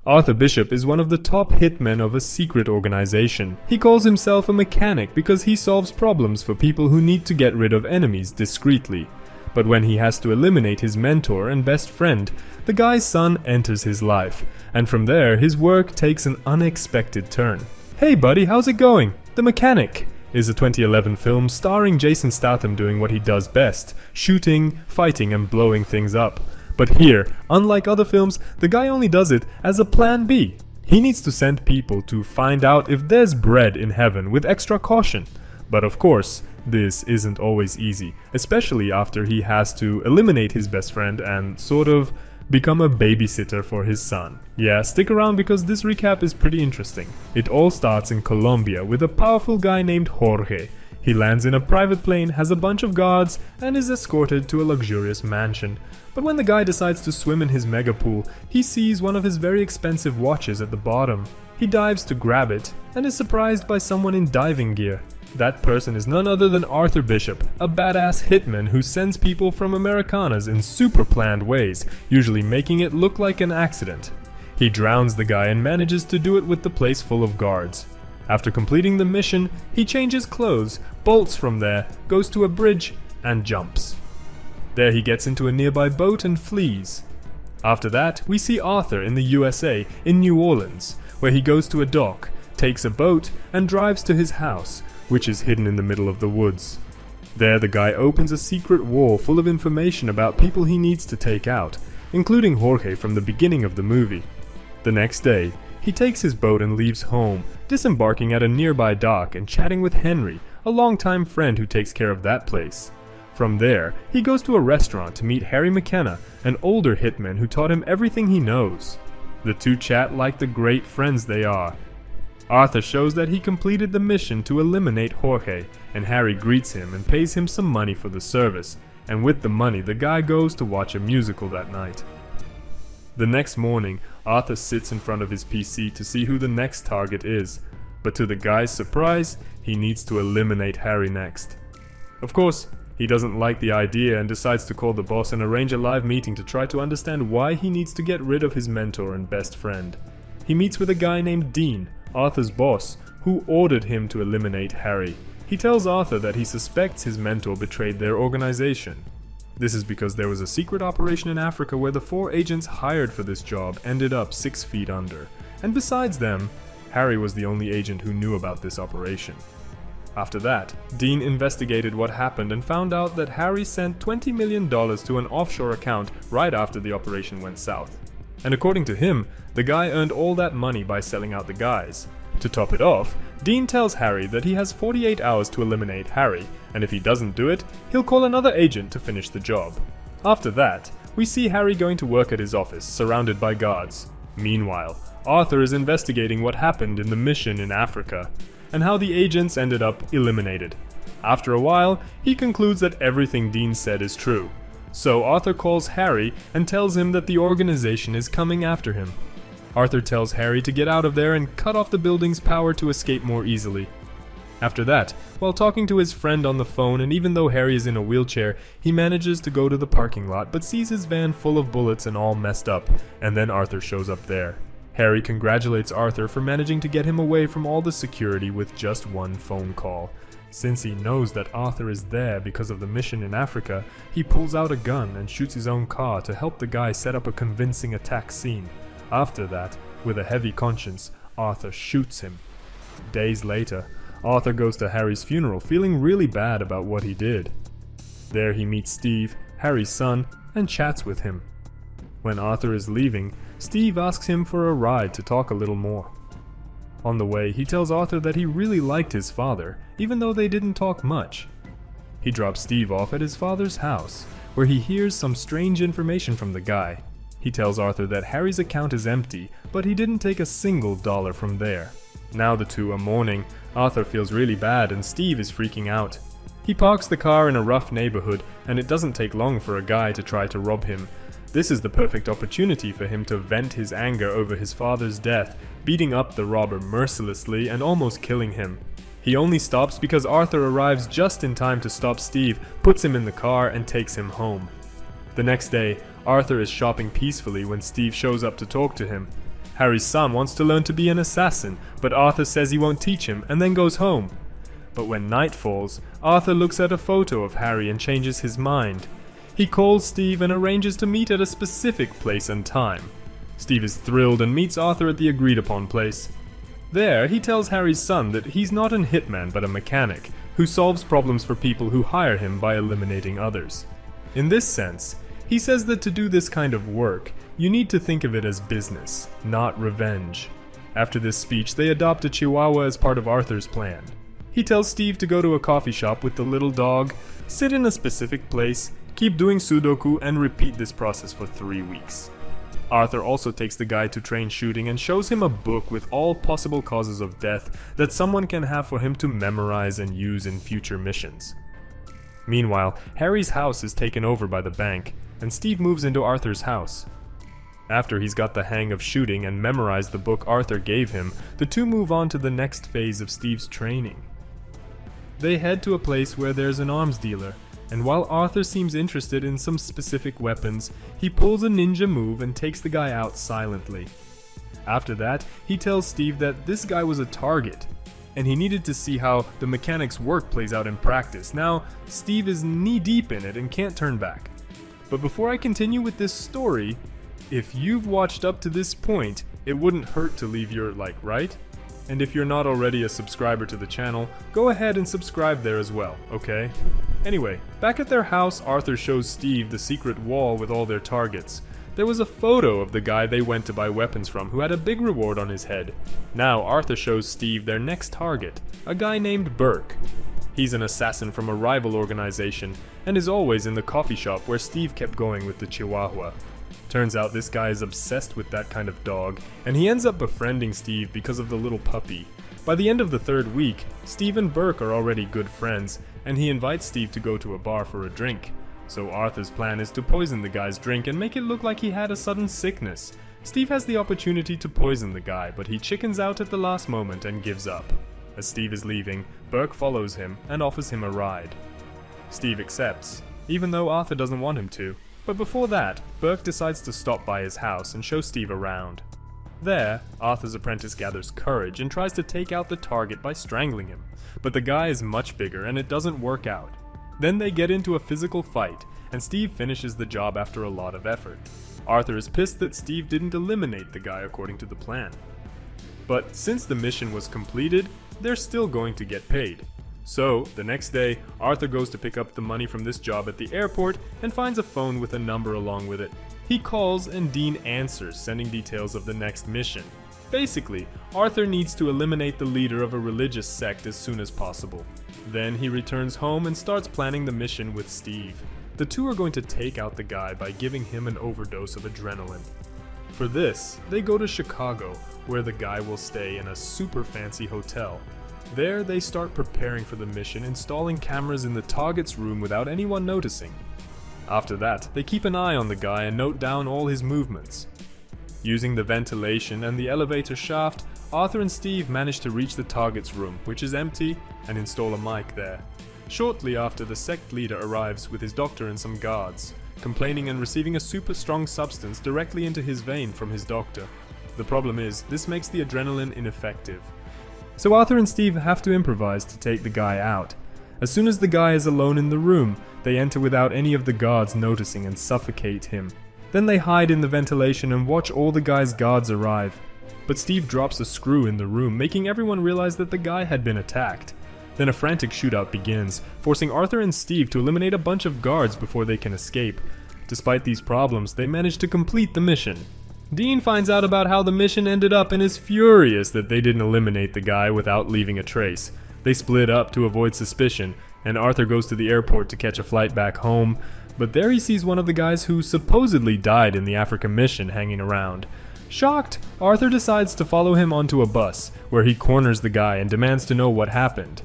Arthur Bishop is one of the top hitmen of a secret organization. He calls himself a mechanic because he solves problems for people who need to get rid of enemies discreetly. But when he has to eliminate his mentor and best friend, the guy's son enters his life, and from there his work takes an unexpected turn. Hey buddy, how's it going? The Mechanic is a 2011 film starring Jason Statham doing what he does best, shooting, fighting and blowing things up. But here, unlike other films, the guy only does it as a plan B. He needs to send people to find out if there's bread in heaven with extra caution. But of course, this isn't always easy, especially after he has to eliminate his best friend and sort of become a babysitter for his son. Yeah, stick around because this recap is pretty interesting. It all starts in Colombia with a powerful guy named Jorge. He lands in a private plane, has a bunch of guards, and is escorted to a luxurious mansion. But when the guy decides to swim in his mega pool, he sees one of his very expensive watches at the bottom. He dives to grab it, and is surprised by someone in diving gear. That person is none other than Arthur Bishop, a badass hitman who sends people from Americanas in super planned ways, usually making it look like an accident. He drowns the guy and manages to do it with the place full of guards. After completing the mission, he changes clothes, bolts from there, goes to a bridge, and jumps. There he gets into a nearby boat and flees. After that, we see Arthur in the USA, in New Orleans, where he goes to a dock, takes a boat, and drives to his house, which is hidden in the middle of the woods. There the guy opens a secret wall full of information about people he needs to take out, including Jorge from the beginning of the movie. The next day, he takes his boat and leaves home, disembarking at a nearby dock and chatting with Henry, a longtime friend who takes care of that place. From there, he goes to a restaurant to meet Harry McKenna, an older hitman who taught him everything he knows. The two chat like the great friends they are. Arthur shows that he completed the mission to eliminate Jorge, and Harry greets him and pays him some money for the service, and with the money the guy goes to watch a musical that night. The next morning, Arthur sits in front of his PC to see who the next target is, but to the guy's surprise, he needs to eliminate Harry next. Of course, he doesn't like the idea and decides to call the boss and arrange a live meeting to try to understand why he needs to get rid of his mentor and best friend. He meets with a guy named Dean, Arthur's boss, who ordered him to eliminate Harry. He tells Arthur that he suspects his mentor betrayed their organization. This is because there was a secret operation in Africa where the 4 agents hired for this job ended up 6 feet under, and besides them, Harry was the only agent who knew about this operation. After that, Dean investigated what happened and found out that Harry sent $20 million to an offshore account right after the operation went south. And according to him, the guy earned all that money by selling out the guys. To top it off, Dean tells Harry that he has 48 hours to eliminate Harry, and if he doesn't do it, he'll call another agent to finish the job. After that, we see Harry going to work at his office, surrounded by guards. Meanwhile, Arthur is investigating what happened in the mission in Africa, and how the agents ended up eliminated. After a while, he concludes that everything Dean said is true. So Arthur calls Harry and tells him that the organization is coming after him. Arthur tells Harry to get out of there and cut off the building's power to escape more easily. After that, while talking to his friend on the phone, and even though Harry is in a wheelchair, he manages to go to the parking lot but sees his van full of bullets and all messed up, and then Arthur shows up there. Harry congratulates Arthur for managing to get him away from all the security with just one phone call. Since he knows that Arthur is there because of the mission in Africa, he pulls out a gun and shoots his own car to help the guy set up a convincing attack scene. After that, with a heavy conscience, Arthur shoots him. Days later, Arthur goes to Harry's funeral feeling really bad about what he did. There he meets Steve, Harry's son, and chats with him. When Arthur is leaving, Steve asks him for a ride to talk a little more. On the way, he tells Arthur that he really liked his father, even though they didn't talk much. He drops Steve off at his father's house, where he hears some strange information from the guy. He tells Arthur that Harry's account is empty, but he didn't take a single dollar from there. Now the two are mourning. Arthur feels really bad and Steve is freaking out. He parks the car in a rough neighborhood, and it doesn't take long for a guy to try to rob him. This is the perfect opportunity for him to vent his anger over his father's death, beating up the robber mercilessly and almost killing him. He only stops because Arthur arrives just in time to stop Steve, puts him in the car, and takes him home. The next day, Arthur is shopping peacefully when Steve shows up to talk to him. Harry's son wants to learn to be an assassin, but Arthur says he won't teach him and then goes home. But when night falls, Arthur looks at a photo of Harry and changes his mind. He calls Steve and arranges to meet at a specific place and time. Steve is thrilled and meets Arthur at the agreed upon place. There, he tells Harry's son that he's not a hitman but a mechanic, who solves problems for people who hire him by eliminating others. In this sense, he says that to do this kind of work, you need to think of it as business, not revenge. After this speech, they adopt a Chihuahua as part of Arthur's plan. He tells Steve to go to a coffee shop with the little dog, sit in a specific place, keep doing Sudoku, and repeat this process for 3 weeks. Arthur also takes the guy to train shooting and shows him a book with all possible causes of death that someone can have for him to memorize and use in future missions. Meanwhile, Harry's house is taken over by the bank, and Steve moves into Arthur's house. After he's got the hang of shooting and memorized the book Arthur gave him, the two move on to the next phase of Steve's training. They head to a place where there's an arms dealer, and while Arthur seems interested in some specific weapons, he pulls a ninja move and takes the guy out silently. After that, he tells Steve that this guy was a target, and he needed to see how the mechanic's work plays out in practice. Now, Steve is knee-deep in it and can't turn back. But before I continue with this story, if you've watched up to this point, it wouldn't hurt to leave your like, right? And if you're not already a subscriber to the channel, go ahead and subscribe there as well, okay? Anyway, back at their house, Arthur shows Steve the secret wall with all their targets. There was a photo of the guy they went to buy weapons from who had a big reward on his head. Now Arthur shows Steve their next target, a guy named Burke. He's an assassin from a rival organization and is always in the coffee shop where Steve kept going with the Chihuahua. Turns out this guy is obsessed with that kind of dog, and he ends up befriending Steve because of the little puppy. By the end of the 3rd week, Steve and Burke are already good friends, and he invites Steve to go to a bar for a drink. So Arthur's plan is to poison the guy's drink and make it look like he had a sudden sickness. Steve has the opportunity to poison the guy, but he chickens out at the last moment and gives up. As Steve is leaving, Burke follows him and offers him a ride. Steve accepts, even though Arthur doesn't want him to. But before that, Burke decides to stop by his house and show Steve around. There, Arthur's apprentice gathers courage and tries to take out the target by strangling him, but the guy is much bigger and it doesn't work out. Then they get into a physical fight, and Steve finishes the job after a lot of effort. Arthur is pissed that Steve didn't eliminate the guy according to the plan. But since the mission was completed, they're still going to get paid. So, the next day, Arthur goes to pick up the money from this job at the airport and finds a phone with a number along with it. He calls and Dean answers, sending details of the next mission. Basically, Arthur needs to eliminate the leader of a religious sect as soon as possible. Then he returns home and starts planning the mission with Steve. The two are going to take out the guy by giving him an overdose of adrenaline. For this, they go to Chicago, where the guy will stay in a super fancy hotel. There, they start preparing for the mission, installing cameras in the target's room without anyone noticing. After that, they keep an eye on the guy and note down all his movements. Using the ventilation and the elevator shaft, Arthur and Steve manage to reach the target's room, which is empty, and install a mic there. Shortly after, the sect leader arrives with his doctor and some guards, complaining and receiving a super strong substance directly into his vein from his doctor. The problem is, this makes the adrenaline ineffective. So Arthur and Steve have to improvise to take the guy out. As soon as the guy is alone in the room, they enter without any of the guards noticing and suffocate him. Then they hide in the ventilation and watch all the guy's guards arrive. But Steve drops a screw in the room, making everyone realize that the guy had been attacked. Then a frantic shootout begins, forcing Arthur and Steve to eliminate a bunch of guards before they can escape. Despite these problems, they manage to complete the mission. Dean finds out about how the mission ended up and is furious that they didn't eliminate the guy without leaving a trace. They split up to avoid suspicion, and Arthur goes to the airport to catch a flight back home, but there he sees one of the guys who supposedly died in the Africa mission hanging around. Shocked, Arthur decides to follow him onto a bus, where he corners the guy and demands to know what happened.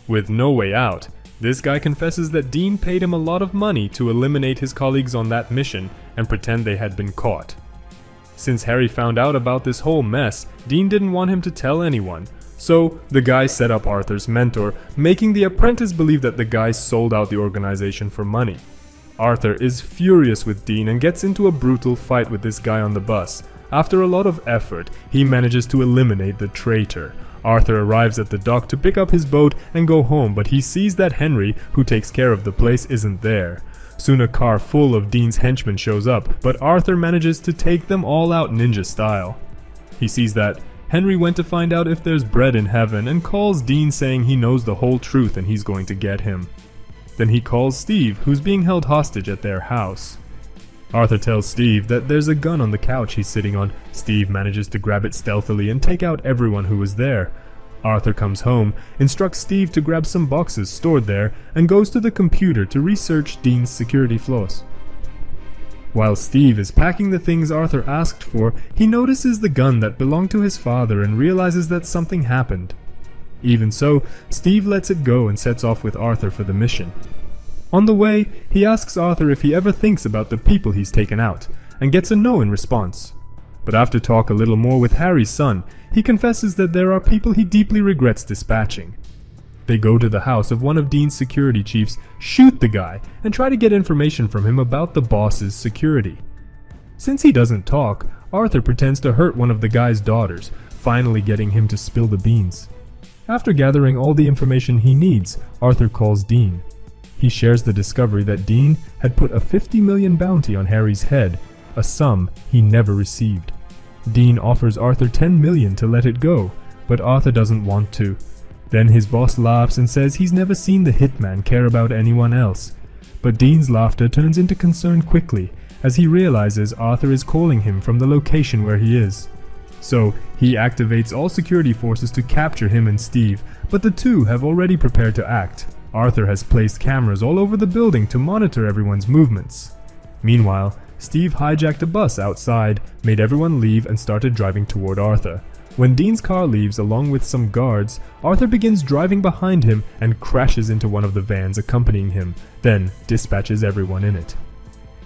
With no way out, this guy confesses that Dean paid him a lot of money to eliminate his colleagues on that mission and pretend they had been caught. Since Harry found out about this whole mess, Dean didn't want him to tell anyone, so the guy set up Arthur's mentor, making the apprentice believe that the guy sold out the organization for money. Arthur is furious with Dean and gets into a brutal fight with this guy on the bus, After a lot of effort, he manages to eliminate the traitor. Arthur arrives at the dock to pick up his boat and go home, but he sees that Henry, who takes care of the place, isn't there. Soon a car full of Dean's henchmen shows up, but Arthur manages to take them all out ninja style. He sees that Henry went to find out if there's bread in heaven and calls Dean saying he knows the whole truth and he's going to get him. Then he calls Steve, who's being held hostage at their house. Arthur tells Steve that there's a gun on the couch he's sitting on. Steve manages to grab it stealthily and take out everyone who was there. Arthur comes home, instructs Steve to grab some boxes stored there, and goes to the computer to research Dean's security flaws. While Steve is packing the things Arthur asked for, he notices the gun that belonged to his father and realizes that something happened. Even so, Steve lets it go and sets off with Arthur for the mission. On the way, he asks Arthur if he ever thinks about the people he's taken out, and gets a no in response. But after talk a little more with Harry's son, he confesses that there are people he deeply regrets dispatching. They go to the house of one of Dean's security chiefs, shoot the guy, and try to get information from him about the boss's security. Since he doesn't talk, Arthur pretends to hurt one of the guy's daughters, finally getting him to spill the beans. After gathering all the information he needs, Arthur calls Dean. He shares the discovery that Dean had put a 50 million bounty on Harry's head, a sum he never received. Dean offers Arthur 10 million to let it go, but Arthur doesn't want to. Then his boss laughs and says he's never seen the hitman care about anyone else. But Dean's laughter turns into concern quickly, as he realizes Arthur is calling him from the location where he is. So, he activates all security forces to capture him and Steve, but the two have already prepared to act. Arthur has placed cameras all over the building to monitor everyone's movements. Meanwhile, Steve hijacked a bus outside, made everyone leave and started driving toward Arthur. When Dean's car leaves along with some guards, Arthur begins driving behind him and crashes into one of the vans accompanying him, then dispatches everyone in it.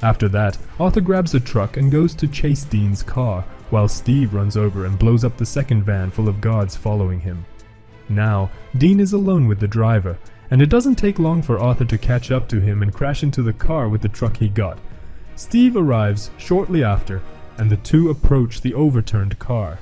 After that, Arthur grabs a truck and goes to chase Dean's car, while Steve runs over and blows up the second van full of guards following him. Now, Dean is alone with the driver, and it doesn't take long for Arthur to catch up to him and crash into the car with the truck he got. Steve arrives shortly after, and the two approach the overturned car.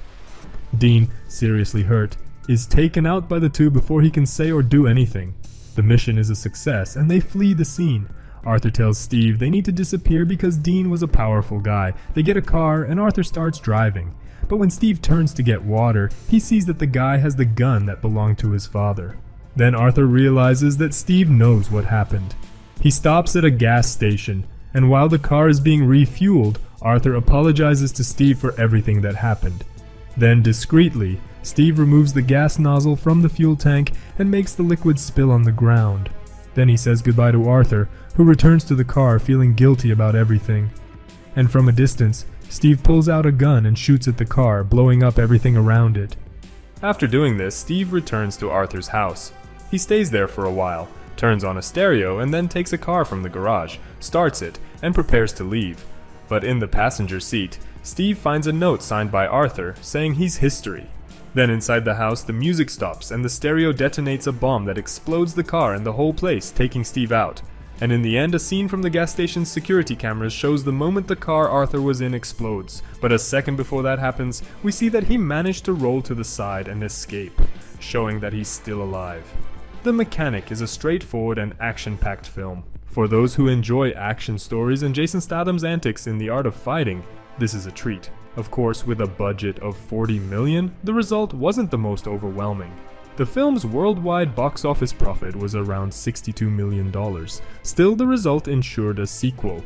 Dean, seriously hurt, is taken out by the two before he can say or do anything. The mission is a success, and they flee the scene. Arthur tells Steve they need to disappear because Dean was a powerful guy. They get a car, and Arthur starts driving. But when Steve turns to get water, he sees that the guy has the gun that belonged to his father. Then Arthur realizes that Steve knows what happened. He stops at a gas station, and while the car is being refueled, Arthur apologizes to Steve for everything that happened. Then, discreetly, Steve removes the gas nozzle from the fuel tank and makes the liquid spill on the ground. Then he says goodbye to Arthur, who returns to the car feeling guilty about everything. And from a distance, Steve pulls out a gun and shoots at the car, blowing up everything around it. After doing this, Steve returns to Arthur's house. He stays there for a while, turns on a stereo, and then takes a car from the garage, starts it, and prepares to leave. But in the passenger seat, Steve finds a note signed by Arthur saying he's history. Then inside the house, the music stops and the stereo detonates a bomb that explodes the car and the whole place, taking Steve out. And in the end, a scene from the gas station's security cameras shows the moment the car Arthur was in explodes. But a second before that happens, we see that he managed to roll to the side and escape, showing that he's still alive. The Mechanic is a straightforward and action-packed film. For those who enjoy action stories and Jason Statham's antics in The Art of Fighting, this is a treat. Of course, with a budget of $40 million, the result wasn't the most overwhelming. The film's worldwide box office profit was around $62 million. Still, the result ensured a sequel.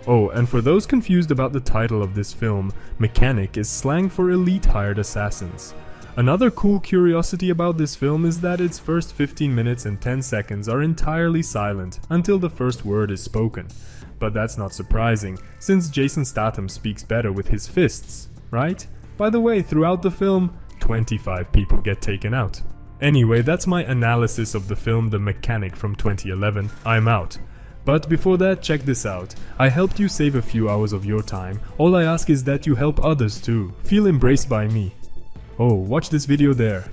Oh, and for those confused about the title of this film, Mechanic is slang for elite hired assassins. Another cool curiosity about this film is that its first 15 minutes and 10 seconds are entirely silent until the first word is spoken. But that's not surprising, since Jason Statham speaks better with his fists, right? By the way, throughout the film, 25 people get taken out. Anyway, that's my analysis of the film The Mechanic from 2011. I'm out. But before that, check this out. I helped you save a few hours of your time. All I ask is that you help others too. Feel embraced by me. Oh, watch this video there.